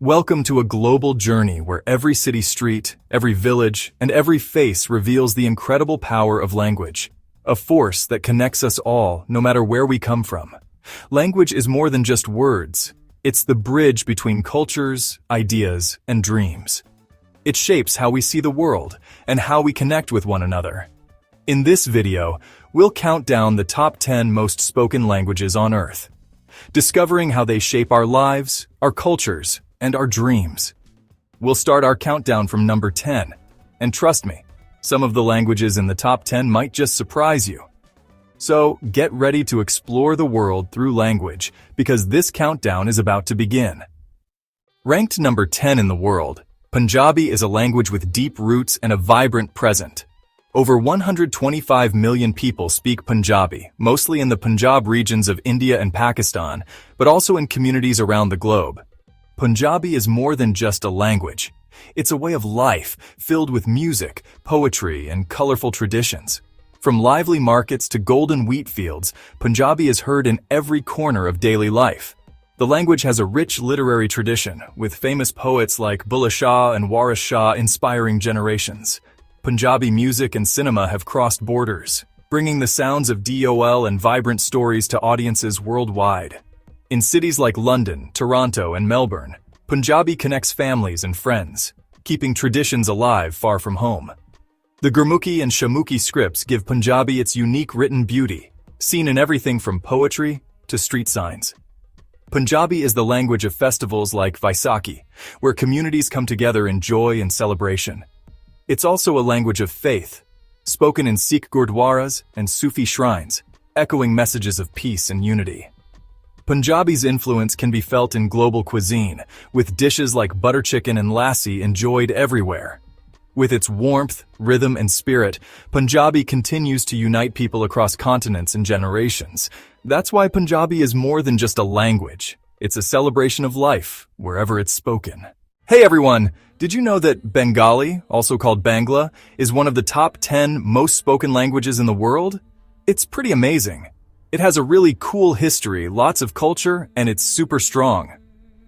Welcome to a global journey where every city street, every village, and every face reveals the incredible power of language, a force that connects us all, no matter where we come from. Language is more than just words. It's the bridge between cultures, ideas, and dreams. It shapes how we see the world and how we connect with one another. In this video, we'll count down the top 10 most spoken languages on Earth, discovering how they shape our lives, our cultures, and our dreams. We'll start our countdown from number 10, and trust me, some of the languages in the top 10 might just surprise you. So get ready to explore the world through language, because this countdown is about to begin. Ranked number 10 in the world, Punjabi is a language with deep roots and a vibrant present. Over 125 million people speak Punjabi, mostly in the Punjab regions of India and Pakistan, but also in communities around the globe. Punjabi is more than just a language. It's a way of life, filled with music, poetry, and colorful traditions. From lively markets to golden wheat fields, Punjabi is heard in every corner of daily life. The language has a rich literary tradition, with famous poets like Bulleh Shah and Waris Shah inspiring generations. Punjabi music and cinema have crossed borders, bringing the sounds of DOL and vibrant stories to audiences worldwide. In cities like London, Toronto, and Melbourne, Punjabi connects families and friends, keeping traditions alive far from home. The Gurmukhi and Shamukhi scripts give Punjabi its unique written beauty, seen in everything from poetry to street signs. Punjabi is the language of festivals like Vaisakhi, where communities come together in joy and celebration. It's also a language of faith, spoken in Sikh gurdwaras and Sufi shrines, echoing messages of peace and unity. Punjabi's influence can be felt in global cuisine, with dishes like butter chicken and lassi enjoyed everywhere. With its warmth, rhythm, and spirit, Punjabi continues to unite people across continents and generations. That's why Punjabi is more than just a language. It's a celebration of life, wherever it's spoken. Hey everyone! Did you know that Bengali, also called Bangla, is one of the top 10 most spoken languages in the world? It's pretty amazing. It has a really cool history, lots of culture, and it's super strong.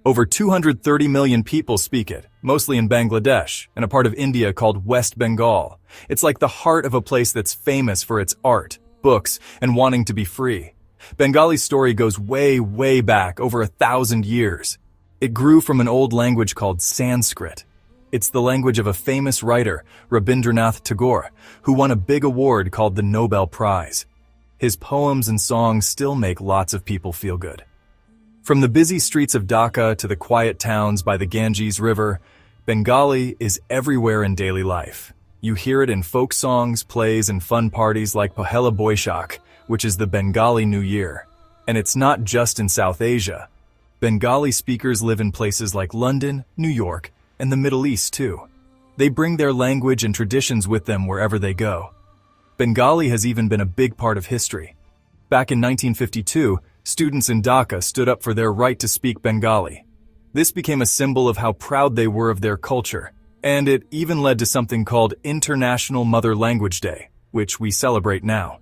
Over 230 million people speak it, mostly in Bangladesh, and a part of India called West Bengal. It's like the heart of a place that's famous for its art, books, and wanting to be free. Bengali's story goes way, way back, over 1,000 years. It grew from an old language called Sanskrit. It's the language of a famous writer, Rabindranath Tagore, who won a big award called the Nobel Prize. His poems and songs still make lots of people feel good. From the busy streets of Dhaka to the quiet towns by the Ganges River, Bengali is everywhere in daily life. You hear it in folk songs, plays, and fun parties like Pohela Boishakh, which is the Bengali New Year. And it's not just in South Asia. Bengali speakers live in places like London, New York, and the Middle East too. They bring their language and traditions with them wherever they go. Bengali has even been a big part of history. Back in 1952, students in Dhaka stood up for their right to speak Bengali. This became a symbol of how proud they were of their culture, and it even led to something called International Mother Language Day, which we celebrate now.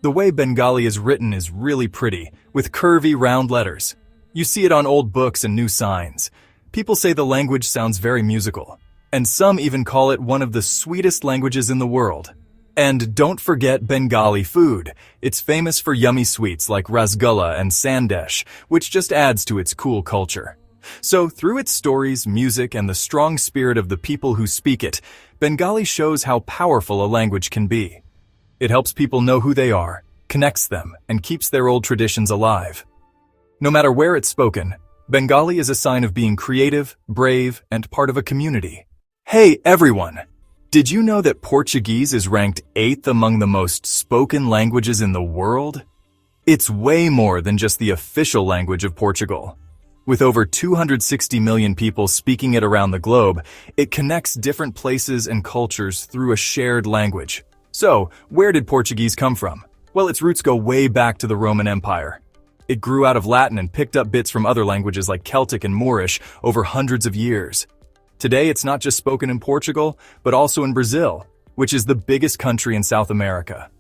The way Bengali is written is really pretty, with curvy round letters. You see it on old books and new signs. People say the language sounds very musical, and some even call it one of the sweetest languages in the world. And don't forget Bengali food. It's famous for yummy sweets like rasgulla and sandesh, which just adds to its cool culture. So through its stories, music, and the strong spirit of the people who speak it, Bengali shows how powerful a language can be. It helps people know who they are, connects them, and keeps their old traditions alive. No matter where it's spoken, Bengali is a sign of being creative, brave, and part of a community. Hey everyone! Did you know that Portuguese is ranked 8th among the most spoken languages in the world? It's way more than just the official language of Portugal. With over 260 million people speaking it around the globe, it connects different places and cultures through a shared language. So, where did Portuguese come from? Well, its roots go way back to the Roman Empire. It grew out of Latin and picked up bits from other languages like Celtic and Moorish over hundreds of years. Today, it's not just spoken in Portugal, but also in Brazil, which is the biggest country in South America.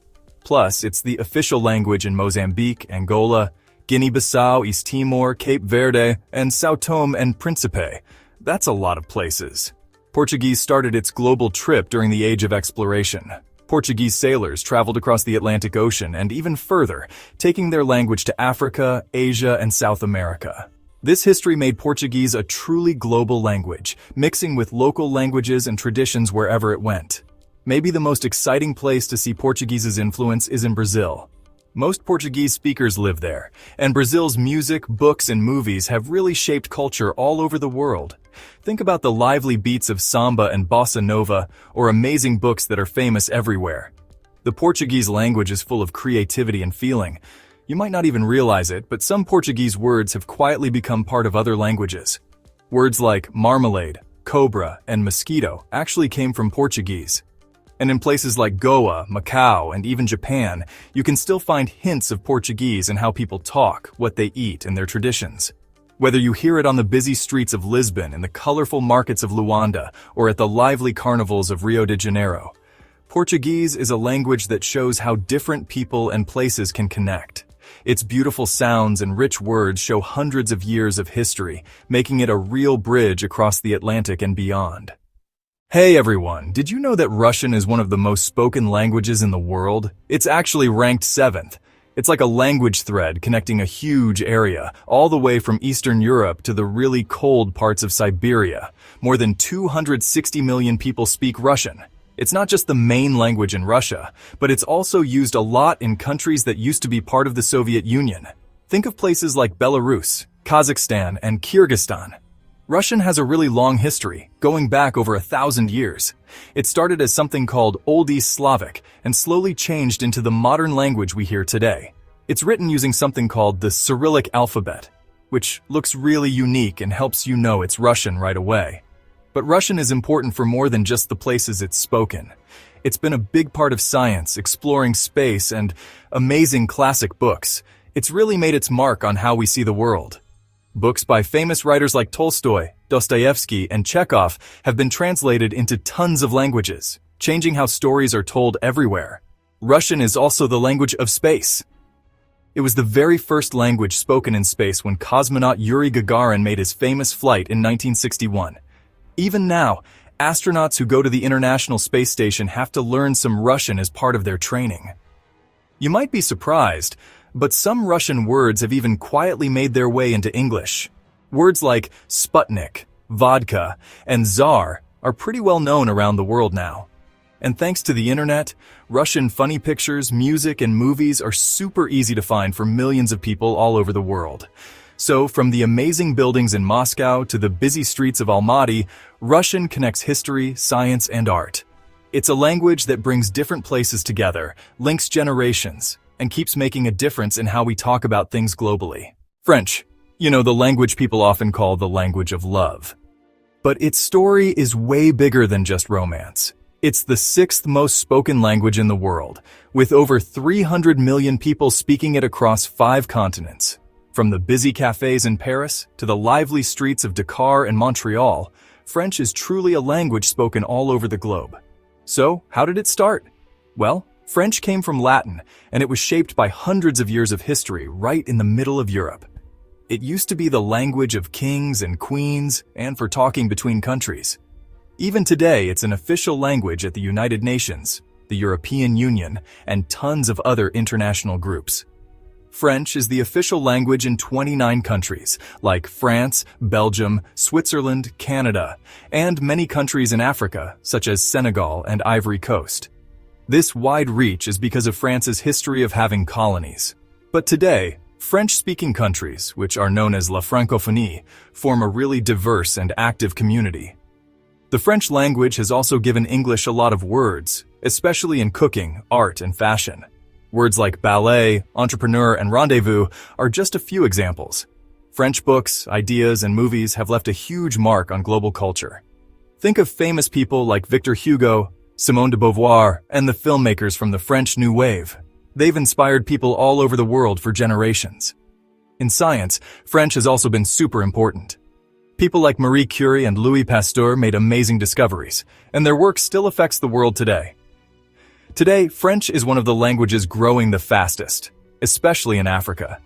Plus, it's the official language in Mozambique, Angola, Guinea-Bissau, East Timor, Cape Verde, and São Tomé and Príncipe. That's a lot of places. Portuguese started its global trip during the Age of Exploration. Portuguese sailors traveled across the Atlantic Ocean and even further, taking their language to Africa, Asia, and South America. This history made Portuguese a truly global language, mixing with local languages and traditions wherever it went. Maybe the most exciting place to see Portuguese's influence is in Brazil. Most Portuguese speakers live there, and Brazil's music, books, and movies have really shaped culture all over the world. Think about the lively beats of samba and bossa nova, or amazing books that are famous everywhere. The Portuguese language is full of creativity and feeling. You might not even realize it, but some Portuguese words have quietly become part of other languages. Words like marmalade, cobra, and mosquito actually came from Portuguese. And in places like Goa, Macau, and even Japan, you can still find hints of Portuguese in how people talk, what they eat, and their traditions. Whether you hear it on the busy streets of Lisbon, in the colorful markets of Luanda, or at the lively carnivals of Rio de Janeiro, Portuguese is a language that shows how different people and places can connect. Its beautiful sounds and rich words show hundreds of years of history, making it a real bridge across the Atlantic and beyond. Hey everyone, did you know that Russian is one of the most spoken languages in the world? It's actually ranked 7th. It's like a language thread connecting a huge area, all the way from Eastern Europe to the really cold parts of Siberia. More than 260 million people speak Russian. It's not just the main language in Russia, but it's also used a lot in countries that used to be part of the Soviet Union. Think of places like Belarus, Kazakhstan, and Kyrgyzstan. Russian has a really long history, going back over 1,000 years. It started as something called Old East Slavic and slowly changed into the modern language we hear today. It's written using something called the Cyrillic alphabet, which looks really unique and helps you know it's Russian right away. But Russian is important for more than just the places it's spoken. It's been a big part of science, exploring space, and amazing classic books. It's really made its mark on how we see the world. Books by famous writers like Tolstoy, Dostoevsky, and Chekhov have been translated into tons of languages, changing how stories are told everywhere. Russian is also the language of space. It was the very first language spoken in space when cosmonaut Yuri Gagarin made his famous flight in 1961. Even now, astronauts who go to the International Space Station have to learn some Russian as part of their training. You might be surprised, but some Russian words have even quietly made their way into English. Words like Sputnik, vodka, and Tsar are pretty well known around the world now. And thanks to the internet, Russian funny pictures, music, and movies are super easy to find for millions of people all over the world. So, from the amazing buildings in Moscow to the busy streets of Almaty, Russian connects history, science, and art. It's a language that brings different places together, links generations, and keeps making a difference in how we talk about things globally. French, the language people often call the language of love. But its story is way bigger than just romance. It's the 6th most spoken language in the world, with over 300 million people speaking it across 5 continents. From the busy cafes in Paris to the lively streets of Dakar and Montreal, French is truly a language spoken all over the globe. So, how did it start? Well, French came from Latin, and it was shaped by hundreds of years of history right in the middle of Europe. It used to be the language of kings and queens, and for talking between countries. Even today, it's an official language at the United Nations, the European Union, and tons of other international groups. French is the official language in 29 countries, like France, Belgium, Switzerland, Canada, and many countries in Africa, such as Senegal and Ivory Coast. This wide reach is because of France's history of having colonies. But today, French-speaking countries, which are known as la francophonie, form a really diverse and active community. The French language has also given English a lot of words, especially in cooking, art, and fashion. Words like ballet, entrepreneur, and rendezvous are just a few examples. French books, ideas, and movies have left a huge mark on global culture. Think of famous people like Victor Hugo, Simone de Beauvoir, and the filmmakers from the French New Wave. They've inspired people all over the world for generations. In science, French has also been super important. People like Marie Curie and Louis Pasteur made amazing discoveries, and their work still affects the world today. Today, French is one of the languages growing the fastest, especially in Africa.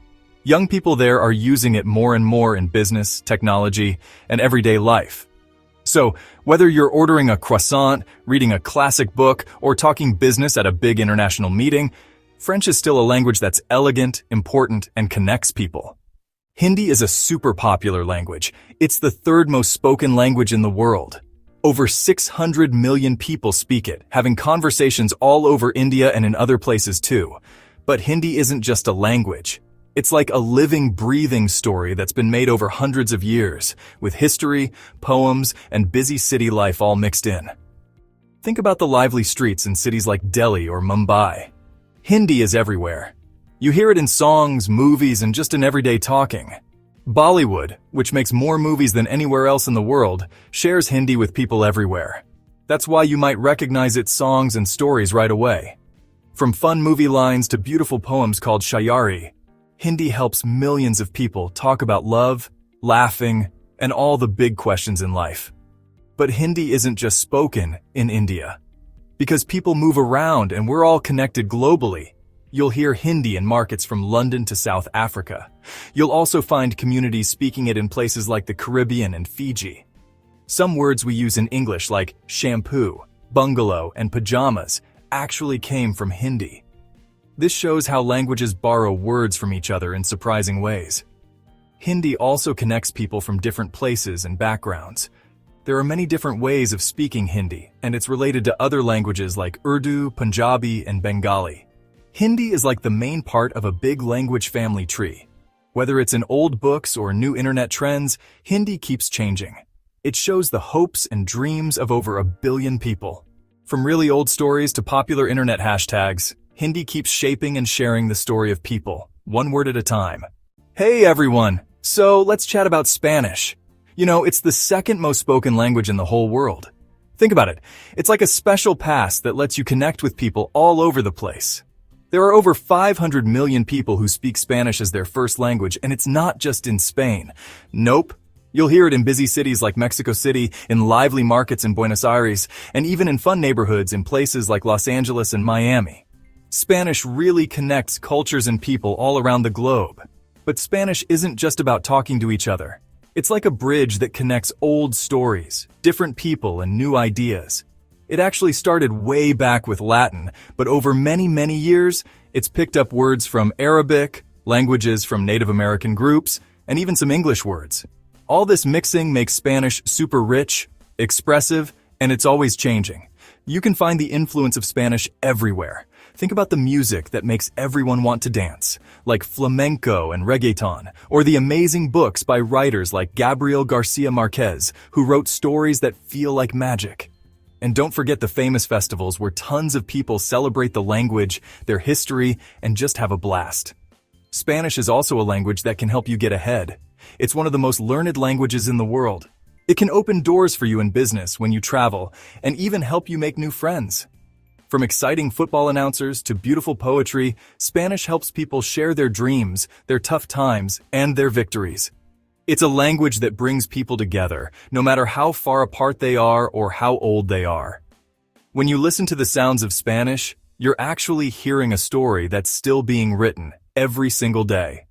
Young people there are using it more and more in business, technology, and everyday life. So, whether you're ordering a croissant, reading a classic book, or talking business at a big international meeting, French is still a language that's elegant, important, and connects people. Hindi is a super popular language. It's the third most spoken language in the world. Over 600 million people speak it, having conversations all over India and in other places too. But Hindi isn't just a language. It's like a living, breathing story that's been made over hundreds of years, with history, poems, and busy city life all mixed in. Think about the lively streets in cities like Delhi or Mumbai. Hindi is everywhere. You hear it in songs, movies, and just in everyday talking. Bollywood, which makes more movies than anywhere else in the world, shares Hindi with people everywhere. That's why you might recognize its songs and stories right away. From fun movie lines to beautiful poems called shayari, Hindi helps millions of people talk about love, laughing, and all the big questions in life. But Hindi isn't just spoken in India. Because people move around and we're all connected globally, you'll hear Hindi in markets from London to South Africa. You'll also find communities speaking it in places like the Caribbean and Fiji. Some words we use in English like shampoo, bungalow, and pajamas actually came from Hindi. This shows how languages borrow words from each other in surprising ways. Hindi also connects people from different places and backgrounds. There are many different ways of speaking Hindi, and it's related to other languages like Urdu, Punjabi, and Bengali. Hindi is like the main part of a big language family tree. Whether it's in old books or new internet trends, Hindi keeps changing. It shows the hopes and dreams of over 1 billion people. From really old stories to popular internet hashtags, Hindi keeps shaping and sharing the story of people, one word at a time. Hey everyone! So let's chat about Spanish. You know, it's the second most spoken language in the whole world. Think about it. It's like a special pass that lets you connect with people all over the place. There are over 500 million people who speak Spanish as their first language, and it's not just in Spain. Nope. You'll hear it in busy cities like Mexico City, in lively markets in Buenos Aires, and even in fun neighborhoods in places like Los Angeles and Miami. Spanish really connects cultures and people all around the globe. But Spanish isn't just about talking to each other. It's like a bridge that connects old stories, different people, and new ideas. It actually started way back with Latin, but over many, many years, it's picked up words from Arabic, languages from Native American groups, and even some English words. All this mixing makes Spanish super rich, expressive, and it's always changing. You can find the influence of Spanish everywhere. Think about the music that makes everyone want to dance, like flamenco and reggaeton, or the amazing books by writers like Gabriel Garcia Marquez, who wrote stories that feel like magic. And don't forget the famous festivals where tons of people celebrate the language, their history, and just have a blast. Spanish is also a language that can help you get ahead. It's one of the most learned languages in the world. It can open doors for you in business when you travel, and even help you make new friends. From exciting football announcers to beautiful poetry, Spanish helps people share their dreams, their tough times, and their victories. It's a language that brings people together, no matter how far apart they are or how old they are. When you listen to the sounds of Spanish, you're actually hearing a story that's still being written every single day.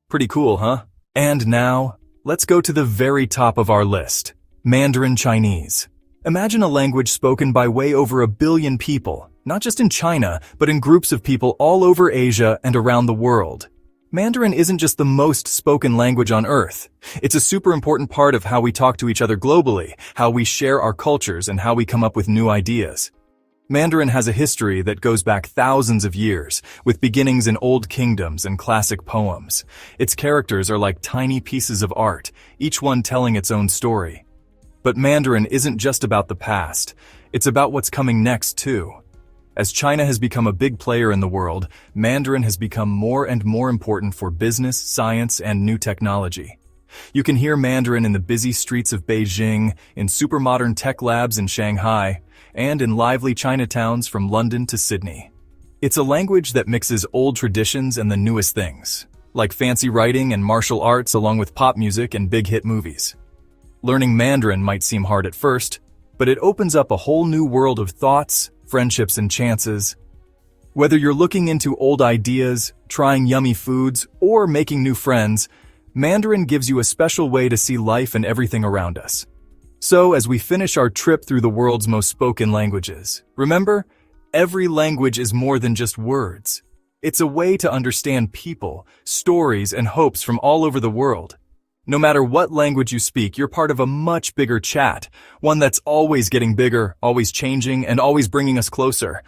Pretty cool, huh? And now, let's go to the very top of our list, Mandarin Chinese. Imagine a language spoken by way over 1 billion people, not just in China, but in groups of people all over Asia and around the world. Mandarin isn't just the most spoken language on Earth. It's a super important part of how we talk to each other globally, how we share our cultures, and how we come up with new ideas. Mandarin has a history that goes back thousands of years, with beginnings in old kingdoms and classic poems. Its characters are like tiny pieces of art, each one telling its own story. But Mandarin isn't just about the past, it's about what's coming next too. As China has become a big player in the world, Mandarin has become more and more important for business, science, and new technology. You can hear Mandarin in the busy streets of Beijing, in super modern tech labs in Shanghai, and in lively Chinatowns from London to Sydney. It's a language that mixes old traditions and the newest things, like fancy writing and martial arts along with pop music and big hit movies. Learning Mandarin might seem hard at first, but it opens up a whole new world of thoughts, friendships, and chances. Whether you're looking into old ideas, trying yummy foods, or making new friends, Mandarin gives you a special way to see life and everything around us. So, as we finish our trip through the world's most spoken languages, remember, every language is more than just words. It's a way to understand people, stories, and hopes from all over the world. No matter what language you speak, you're part of a much bigger chat, one that's always getting bigger, always changing, and always bringing us closer.